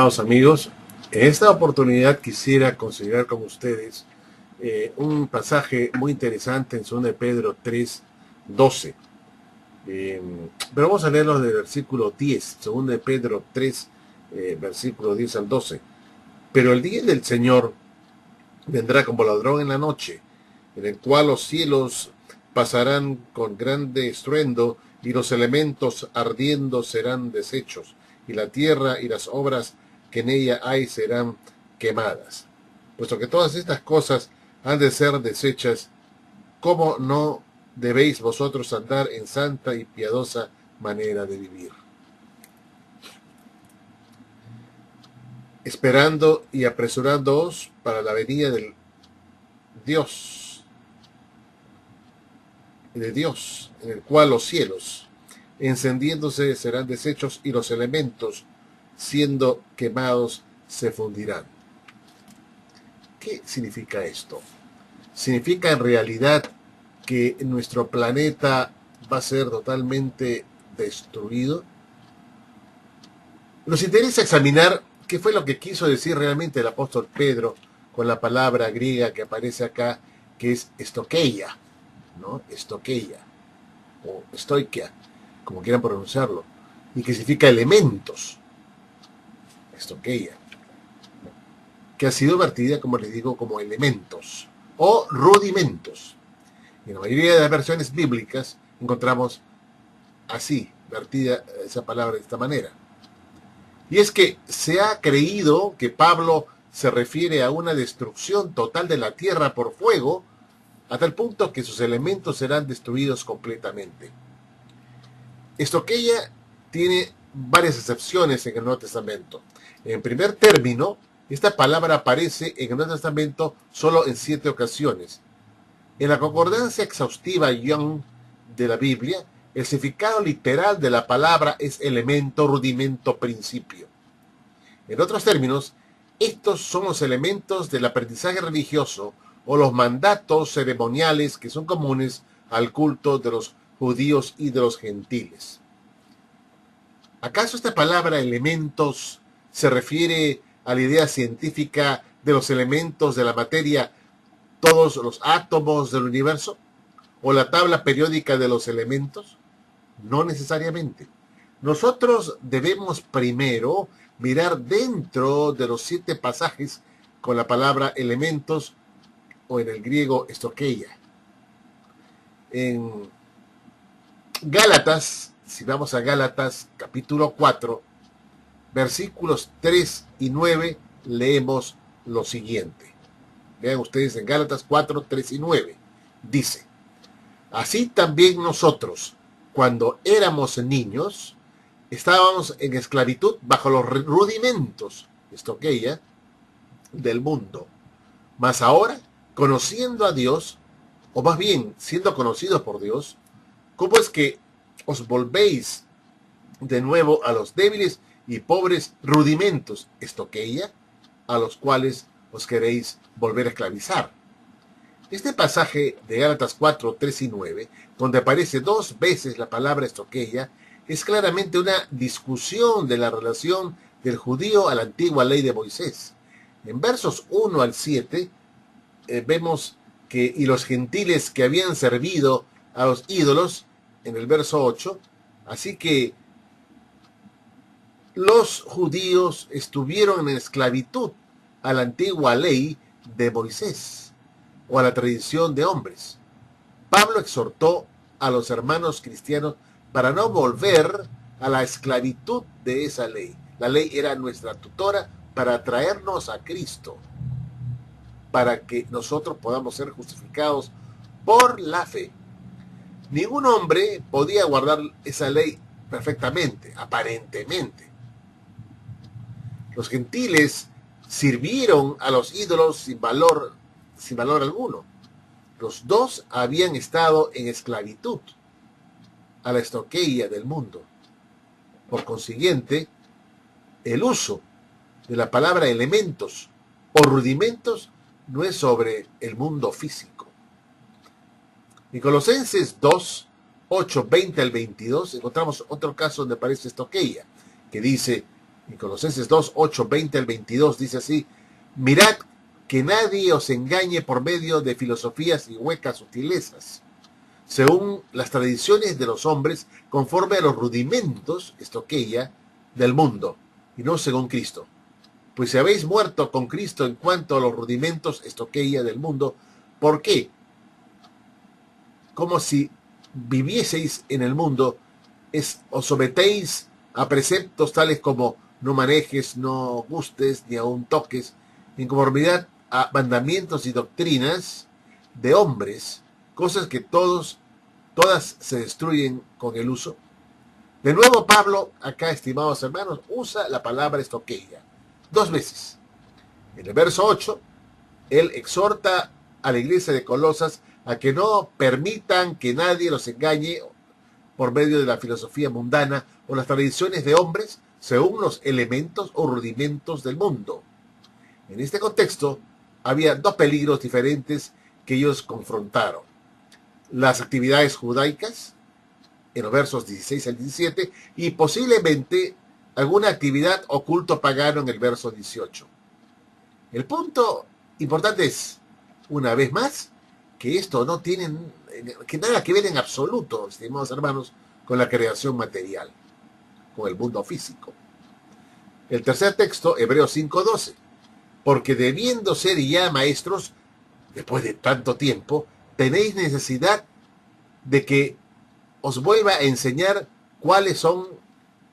Estimados amigos, en esta oportunidad quisiera considerar con ustedes un pasaje muy interesante en 2 de Pedro 3:12. Pero vamos a leerlo del versículo 10, 2 de Pedro 3, versículo 10 al 12. Pero el día del Señor vendrá como ladrón en la noche, en el cual los cielos pasarán con grande estruendo, y los elementos ardiendo serán deshechos, y la tierra y las obras que en ella hay serán quemadas. Puesto que todas estas cosas han de ser deshechas, ¿cómo no debéis vosotros andar en santa y piadosa manera de vivir? Esperando y apresurándoos para la venida del Dios, en el cual los cielos, encendiéndose, serán deshechos, y los elementos, siendo quemados, se fundirán. ¿Qué significa esto? Significa en realidad que nuestro planeta va a ser totalmente destruido. Nos interesa examinar qué fue lo que quiso decir realmente el apóstol Pedro con la palabra griega que aparece acá, que es estoqueia, ¿no? Estoqueia, o estoikia, como quieran pronunciarlo, y que significa elementos, estoqueia, que ha sido vertida, como les digo, como elementos o rudimentos. En la mayoría de las versiones bíblicas encontramos así, vertida esa palabra de esta manera. Y es que se ha creído que Pablo se refiere a una destrucción total de la tierra por fuego, a tal punto que sus elementos serán destruidos completamente. Estoqueia tiene varias excepciones en el Nuevo Testamento. En primer término, esta palabra aparece en el Nuevo Testamento solo en 7 ocasiones. En la concordancia exhaustiva Young de la Biblia, el significado literal de la palabra es elemento, rudimento, principio. En otros términos, estos son los elementos del aprendizaje religioso o los mandatos ceremoniales que son comunes al culto de los judíos y de los gentiles. ¿Acaso esta palabra elementos se refiere a la idea científica de los elementos de la materia, todos los átomos del universo, o la tabla periódica de los elementos? No necesariamente. Nosotros debemos primero mirar dentro de los 7 pasajes con la palabra elementos, o en el griego estoqueia. En Gálatas, si vamos a Gálatas capítulo 4, versículos 3 y 9, leemos lo siguiente. Vean ustedes en Gálatas 4, 3 y 9. Dice: así también nosotros, cuando éramos niños, estábamos en esclavitud bajo los rudimentos, estoqueia, del mundo. Mas ahora, conociendo a Dios, o más bien siendo conocidos por Dios, ¿cómo es que os volvéis de nuevo a los débiles y pobres rudimentos, estoqueia, a los cuales os queréis volver a esclavizar? Este pasaje de Gálatas 4, 3 y 9, donde aparece 2 veces la palabra estoqueia, es claramente una discusión de la relación del judío a la antigua ley de Moisés. En versos 1 al 7 vemos que y los gentiles que habían servido a los ídolos, en el verso 8, así que los judíos estuvieron en esclavitud a la antigua ley de Moisés, o a la tradición de hombres. Pablo exhortó a los hermanos cristianos para no volver a la esclavitud de esa ley. La ley era nuestra tutora para traernos a Cristo, para que nosotros podamos ser justificados por la fe. Ningún hombre podía guardar esa ley perfectamente, aparentemente. Los gentiles sirvieron a los ídolos sin valor alguno. Los dos habían estado en esclavitud a la estoqueia del mundo. Por consiguiente, el uso de la palabra elementos o rudimentos no es sobre el mundo físico. En Colosenses 2, 8, 20 al 22 encontramos otro caso donde aparece estoqueia, que dice: En Colosenses 2, 8, 20 al 22 dice así: mirad que nadie os engañe por medio de filosofías y huecas sutilezas, según las tradiciones de los hombres, conforme a los rudimentos, estoqueia, del mundo, y no según Cristo. Pues si habéis muerto con Cristo en cuanto a los rudimentos, estoqueia, del mundo, ¿por qué? Como si vivieseis en el mundo, os sometéis a preceptos tales como no manejes, no gustes, ni aun toques, en conformidad a mandamientos y doctrinas de hombres, cosas que todas se destruyen con el uso. De nuevo Pablo, acá, estimados hermanos, usa la palabra estoqueia 2 veces. En el verso 8, él exhorta a la iglesia de Colosas a que no permitan que nadie los engañe por medio de la filosofía mundana o las tradiciones de hombres según los elementos o rudimentos del mundo. En este contexto, había 2 peligros diferentes que ellos confrontaron: las actividades judaicas, en los versos 16 al 17, y posiblemente alguna actividad o culto pagano en el verso 18. El punto importante es, una vez más, que esto no tiene nada que ver en absoluto, estimados hermanos, con la creación material, con el mundo físico. El tercer texto, Hebreos 5:12, porque debiendo ser ya maestros, después de tanto tiempo, tenéis necesidad de que os vuelva a enseñar cuáles son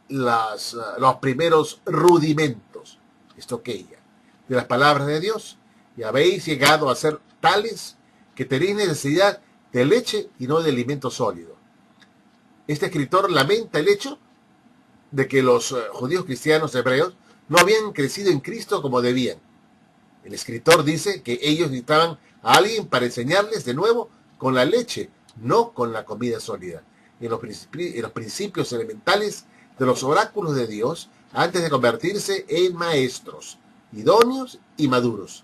los primeros rudimentos, estoqueia, de las palabras de Dios, y habéis llegado a ser tales que tenéis necesidad de leche y no de alimento sólido. Este escritor lamenta el hecho de que los judíos cristianos hebreos no habían crecido en Cristo como debían. El escritor dice que ellos necesitaban a alguien para enseñarles de nuevo con la leche, no con la comida sólida, en los principios elementales de los oráculos de Dios, antes de convertirse en maestros idóneos y maduros.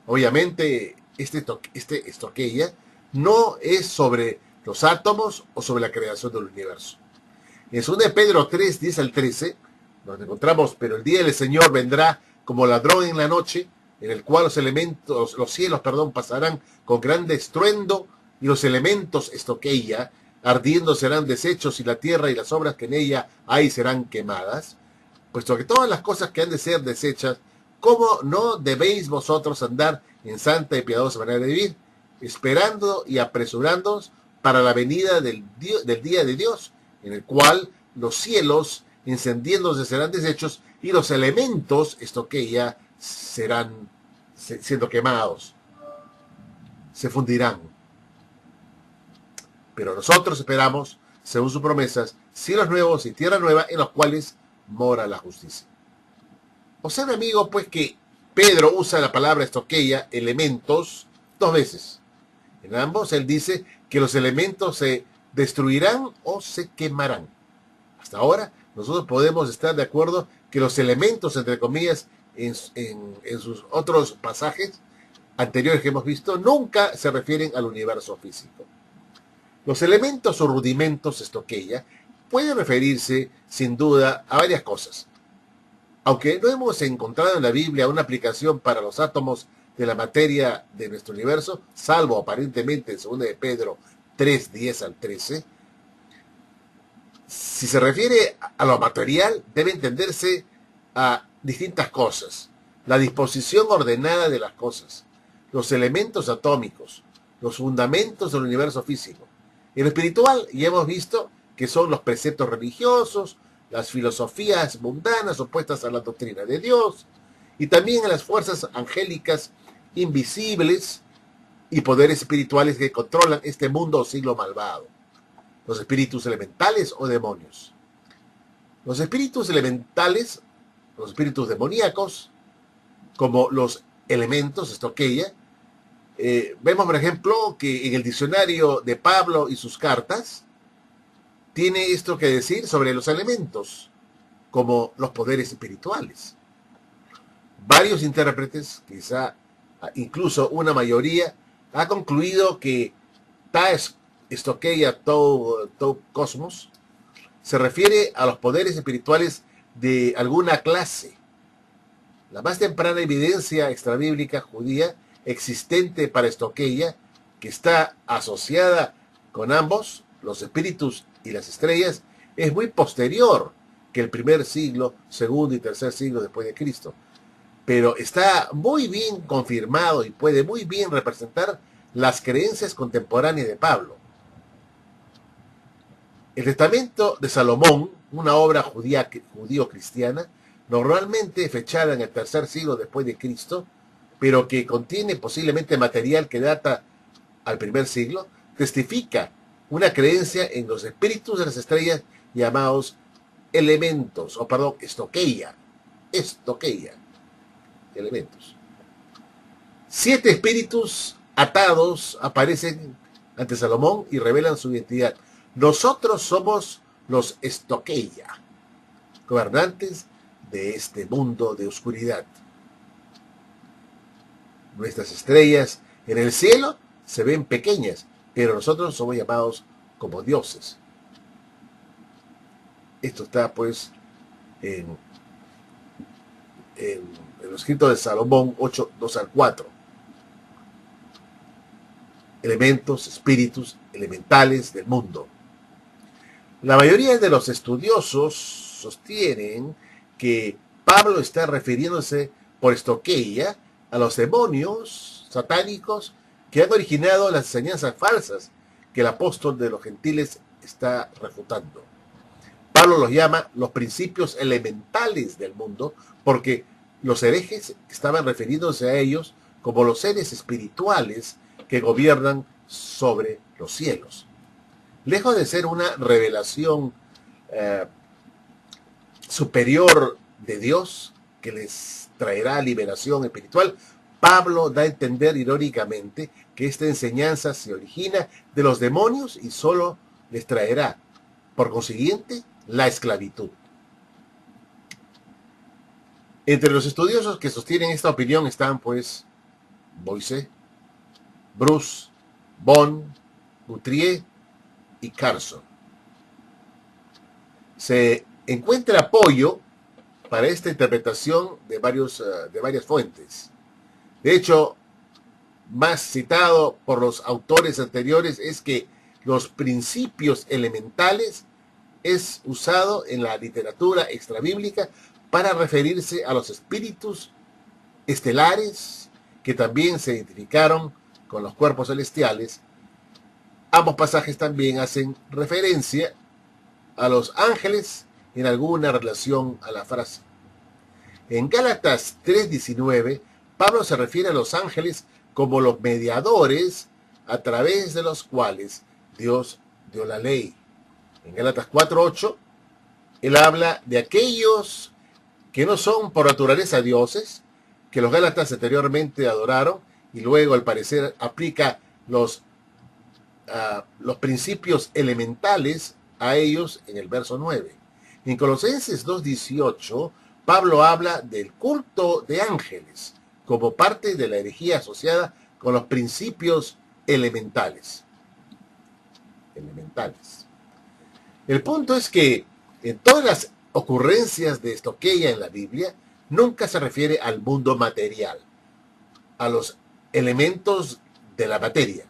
Obviamente, este estoqueia no es sobre los átomos o sobre la creación del universo. En 2 Pedro 3, 10 al 13, nos encontramos: pero el día del Señor vendrá como ladrón en la noche, en el cual los cielos pasarán con grande estruendo, y los elementos estoqueia, ardiendo, serán deshechos, y la tierra y las obras que en ella hay serán quemadas. Puesto que todas las cosas que han de ser deshechas, ¿cómo no debéis vosotros andar en santa y piadosa manera de vivir, esperando y apresurándoos para la venida del día de Dios, en el cual los cielos encendiéndose serán deshechos, y los elementos estoqueia serán siendo quemados, se fundirán? Pero nosotros esperamos, según sus promesas, cielos nuevos y tierra nueva, en los cuales mora la justicia. Observe, amigo, pues, que Pedro usa la palabra estoqueia, elementos, 2 veces. En ambos él dice que los elementos se destruirán o se quemarán. Hasta ahora nosotros podemos estar de acuerdo que los elementos, entre comillas, en sus otros pasajes anteriores que hemos visto, nunca se refieren al universo físico. Los elementos o rudimentos estoqueia pueden referirse, sin duda, a varias cosas. Aunque no hemos encontrado en la Biblia una aplicación para los átomos de la materia de nuestro universo, salvo aparentemente en 2 de Pedro 3, 10 al 13, si se refiere a lo material, debe entenderse a distintas cosas: la disposición ordenada de las cosas, los elementos atómicos, los fundamentos del universo físico. En lo espiritual ya hemos visto que son los preceptos religiosos, las filosofías mundanas opuestas a la doctrina de Dios, y también a las fuerzas angélicas invisibles y poderes espirituales que controlan este mundo o siglo malvado, los espíritus elementales o demonios. Los espíritus elementales, los espíritus demoníacos, como los elementos estoqueia, vemos, por ejemplo, que en el diccionario de Pablo y sus cartas tiene esto que decir sobre los elementos, como los poderes espirituales. Varios intérpretes, quizá incluso una mayoría, ha concluido que ta estoqueia tou cosmos se refiere a los poderes espirituales de alguna clase. La más temprana evidencia extrabíblica judía existente para Estoqueia, que está asociada con ambos, los espíritus y las estrellas, es muy posterior que el primer siglo, segundo y tercer siglo después de Cristo. Pero está muy bien confirmado y puede muy bien representar las creencias contemporáneas de Pablo. El Testamento de Salomón, una obra judío-cristiana, normalmente fechada en el tercer siglo después de Cristo, pero que contiene posiblemente material que data al primer siglo, testifica una creencia en los espíritus de las estrellas llamados elementos, estoqueia, elementos. 7 espíritus atados aparecen ante Salomón y revelan su identidad. Nosotros somos los estoqueia, gobernantes de este mundo de oscuridad. Nuestras estrellas en el cielo se ven pequeñas, pero nosotros somos llamados como dioses. Esto está pues en el escrito de Salomón 8, 2 al 4. Elementos, espíritus, elementales del mundo. La mayoría de los estudiosos sostienen que Pablo está refiriéndose por estoqueia a los demonios satánicos que han originado las enseñanzas falsas que el apóstol de los gentiles está refutando. Pablo los llama los principios elementales del mundo porque los herejes estaban refiriéndose a ellos como los seres espirituales que gobiernan sobre los cielos. Lejos de ser una revelación superior de Dios que les traerá liberación espiritual, Pablo da a entender irónicamente que esta enseñanza se origina de los demonios y solo les traerá, por consiguiente, la esclavitud. Entre los estudiosos que sostienen esta opinión están, pues, Boyce, Bruce, Bon, Guthrie y Carson. Se encuentra apoyo para esta interpretación de varias fuentes. De hecho, más citado por los autores anteriores es que los principios elementales es usado en la literatura extrabíblica para referirse a los espíritus estelares que también se identificaron con los cuerpos celestiales. Ambos pasajes también hacen referencia a los ángeles en alguna relación a la frase. En Gálatas 3:19, Pablo se refiere a los ángeles como los mediadores a través de los cuales Dios dio la ley. En Gálatas 4:8, él habla de aquellos que no son por naturaleza dioses, que los gálatas anteriormente adoraron, y luego al parecer aplica los principios elementales a ellos en el verso 9. En Colosenses 2:18, Pablo habla del culto de ángeles como parte de la herejía asociada con los principios elementales. El punto es que en todas las ocurrencias de estoqueia en la Biblia nunca se refiere al mundo material, a los elementos de la materia.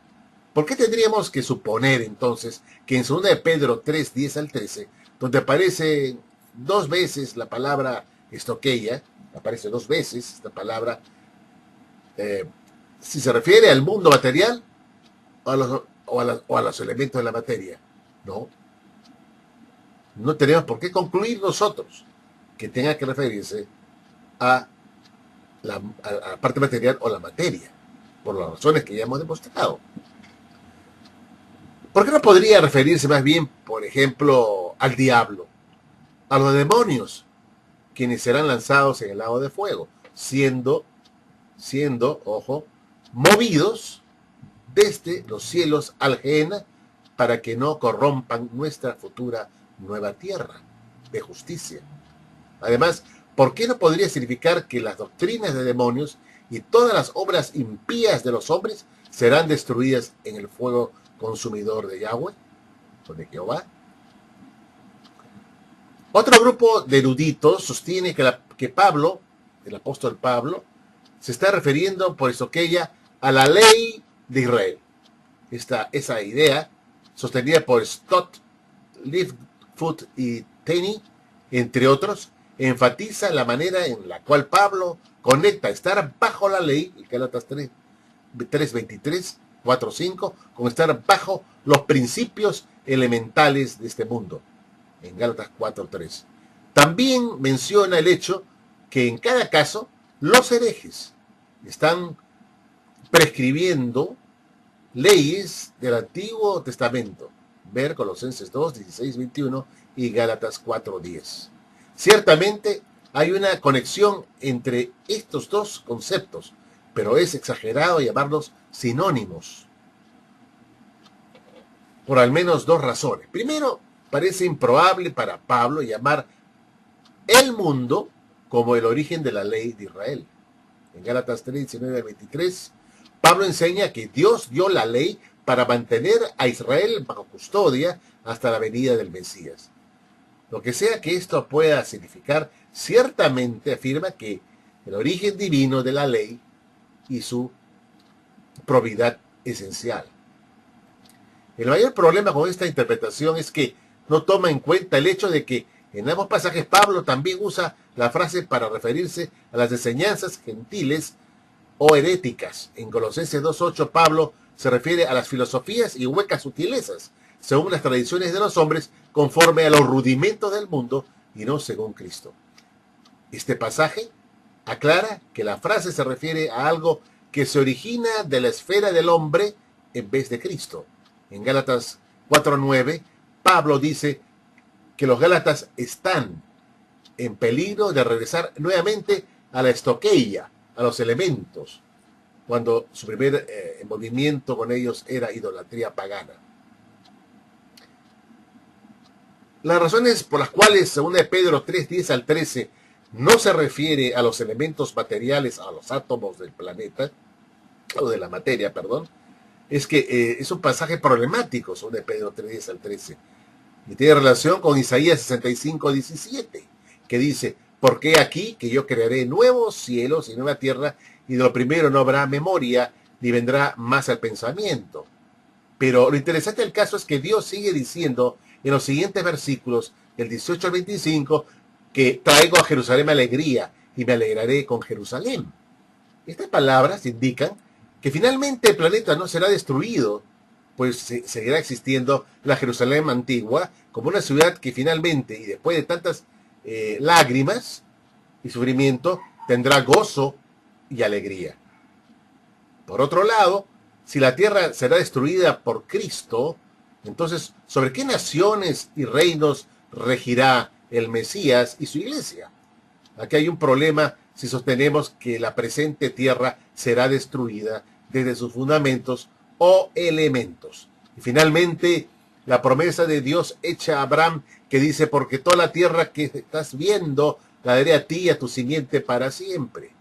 ¿Por qué tendríamos que suponer entonces que en 2 de Pedro 3, 10 al 13, donde aparece 2 veces la palabra estoqueia, aparece 2 veces esta palabra, si se refiere al mundo material o a los elementos de la materia? No tenemos por qué concluir nosotros que tenga que referirse a la parte material o la materia, por las razones que ya hemos demostrado. ¿Por qué no podría referirse más bien, por ejemplo, al diablo, a los demonios, quienes serán lanzados en el lago de fuego, siendo, ojo, movidos desde los cielos al Gehenna para que no corrompan nuestra futura nueva tierra de justicia? Además, ¿por qué no podría significar que las doctrinas de demonios y todas las obras impías de los hombres serán destruidas en el fuego consumidor de Yahweh o de Jehová? Otro grupo de eruditos sostiene que Pablo, el apóstol Pablo, se está refiriendo por eso que ella a la ley de Israel. Esa idea, sostenida por Stott, Lightfoot y Tenney, entre otros, enfatiza la manera en la cual Pablo conecta estar bajo la ley, Gálatas 3:23, 4:5, con estar bajo los principios elementales de este mundo, en Gálatas 4:3. También menciona el hecho que en cada caso los herejes están prescribiendo leyes del Antiguo Testamento. Ver Colosenses 2, 16, 21 y Gálatas 4:10. Ciertamente hay una conexión entre estos dos conceptos, pero es exagerado llamarlos sinónimos, por al menos dos razones. Primero, parece improbable para Pablo llamar el mundo como el origen de la ley de Israel. En Gálatas 3, 19 al 23, Pablo enseña que Dios dio la ley para mantener a Israel bajo custodia hasta la venida del Mesías. Lo que sea que esto pueda significar, ciertamente afirma que el origen divino de la ley y su probidad esencial. El mayor problema con esta interpretación es que no toma en cuenta el hecho de que en ambos pasajes Pablo también usa la frase para referirse a las enseñanzas gentiles o heréticas. En Colosenses 2:8 Pablo se refiere a las filosofías y huecas sutilezas, según las tradiciones de los hombres, conforme a los rudimentos del mundo y no según Cristo. Este pasaje aclara que la frase se refiere a algo que se origina de la esfera del hombre en vez de Cristo. En Gálatas 4:9, Pablo dice que los gálatas están en peligro de regresar nuevamente a la estoqueia, a los elementos, cuando su primer movimiento con ellos era idolatría pagana. Las razones por las cuales 2 Pedro 3:10 al 13 no se refiere a los elementos materiales, a los átomos del planeta, o de la materia, perdón, es que es un pasaje problemático, 2 Pedro 3:10 al 13, y tiene relación con Isaías 65:17, que dice: porque aquí que yo crearé nuevos cielos y nueva tierra, y de lo primero no habrá memoria, ni vendrá más al pensamiento. Pero lo interesante del caso es que Dios sigue diciendo en los siguientes versículos, del 18 al 25, que traigo a Jerusalén alegría, y me alegraré con Jerusalén. Estas palabras indican que finalmente el planeta no será destruido, pues seguirá existiendo la Jerusalén antigua como una ciudad que finalmente, y después de tantas lágrimas y sufrimiento, tendrá gozo y alegría. Por otro lado, si la tierra será destruida por Cristo, entonces, ¿sobre qué naciones y reinos regirá el Mesías y su iglesia? Aquí hay un problema si sostenemos que la presente tierra será destruida desde sus fundamentos o elementos. Y finalmente, la promesa de Dios hecha a Abraham, que dice: porque toda la tierra que estás viendo la daré a ti y a tu simiente para siempre.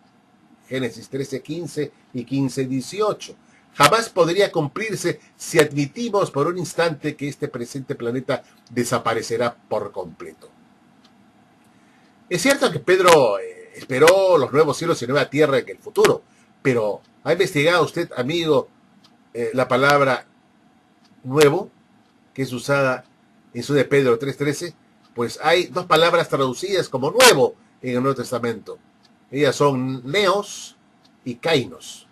Génesis 13:15 y 15:18. Jamás podría cumplirse si admitimos por un instante que este presente planeta desaparecerá por completo. Es cierto que Pedro esperó los nuevos cielos y nueva tierra en el futuro, pero ¿ha investigado usted, amigo, la palabra nuevo, que es usada en 2 Pedro 3:13? Pues hay dos palabras traducidas como nuevo en el Nuevo Testamento. Ellas son neos y kainos.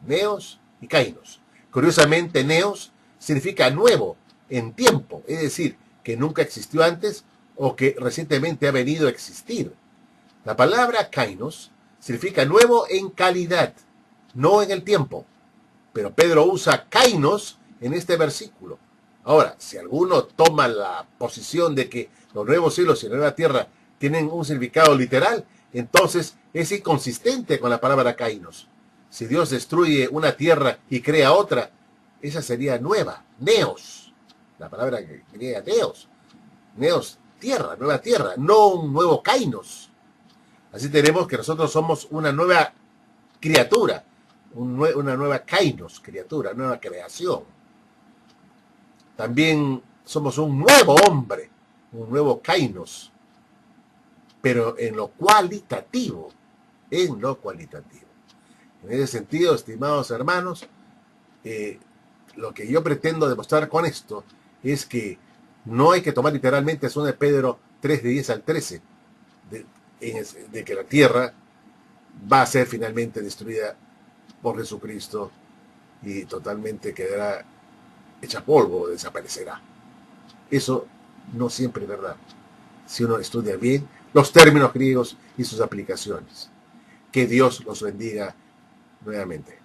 Neos y kainos. Curiosamente, neos significa nuevo, en tiempo, es decir, que nunca existió antes o que recientemente ha venido a existir. La palabra kainos significa nuevo en calidad, no en el tiempo. Pero Pedro usa kainos en este versículo. Ahora, si alguno toma la posición de que los nuevos cielos y la nueva tierra tienen un significado literal, entonces es inconsistente con la palabra kainos. Si Dios destruye una tierra y crea otra, esa sería nueva, neos. La palabra griega neos. Neos, tierra, nueva tierra, no un nuevo kainos. Así tenemos que nosotros somos una nueva criatura, una nueva kainos, criatura, nueva creación. También somos un nuevo hombre, un nuevo kainos. pero en lo cualitativo, en lo cualitativo. En ese sentido, estimados hermanos, lo que yo pretendo demostrar con esto es que no hay que tomar literalmente 2 de Pedro 3 de 10 al 13, de que la tierra va a ser finalmente destruida por Jesucristo y totalmente quedará hecha polvo, desaparecerá. Eso no siempre es verdad, si uno estudia bien los términos griegos y sus aplicaciones. Que Dios los bendiga nuevamente.